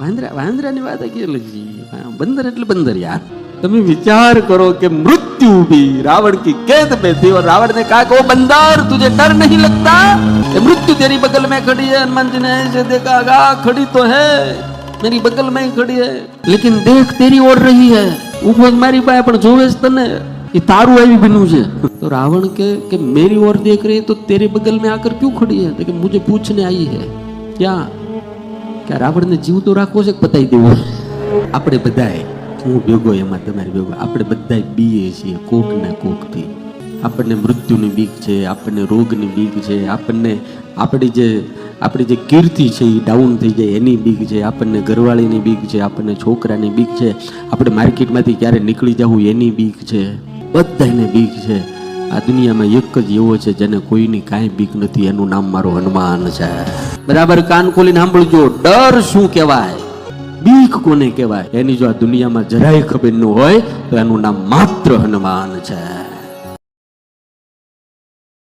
વાંદરાની વાત કેટલી બંદર એટલે બંદર યાર. તમે વિચાર કરો કે मृत्यु भी रावण की कैद में थी और रावण ने कहा कि ओ बंदर तुझे डर नहीं लगता, ये मृत्यु तेरी बगल में खड़ी है. हनुमान जी ने ऐसे देखा, हाँ खड़ी तो है, मेरी बगल में ही खड़ी है, लेकिन देख तेरी ओर रही है. ऊपर मारी पाए पण जोवे ज तने ये तारू आई बन्यू छे. तो रावण के मेरी ओर देख रही है तो तेरे बगल में आकर क्यों खड़ी है? तो कि मुझे पूछने आई है. क्या रावण ने जीव तो राखવો છે કે બતાવી દેવો? આપણે બધાએ, હું ભેગો એમાં તમારી ભેગો, આપણે બધાએ બીએ છીએ કોક ના કોકથી. આપણને મૃત્યુની બીક છે, આપણને રોગની બીક છે, આપણને આપણી જે કીર્તિ છે એ ડાઉન થઈ જાય એની બીક છે, આપણને ઘરવાળીની બીક છે, આપણને છોકરાની બીક છે, આપણે માર્કેટમાંથી ક્યારે નીકળી જવું એની બીક છે, બધાને બીક છે. આ દુનિયામાં એક જ એવો છે જેને કોઈની કાંઈ બીક નથી, એનું નામ મારો હનુમાન છે. બરાબર કાન ખોલીને સાંભળજો, ડર શું કહેવાય, બીક કોને કહેવાય, એની જો આ દુનિયામાં જરાય ખબર ન હોય તો એનું નામ માત્ર હનુમાન છે.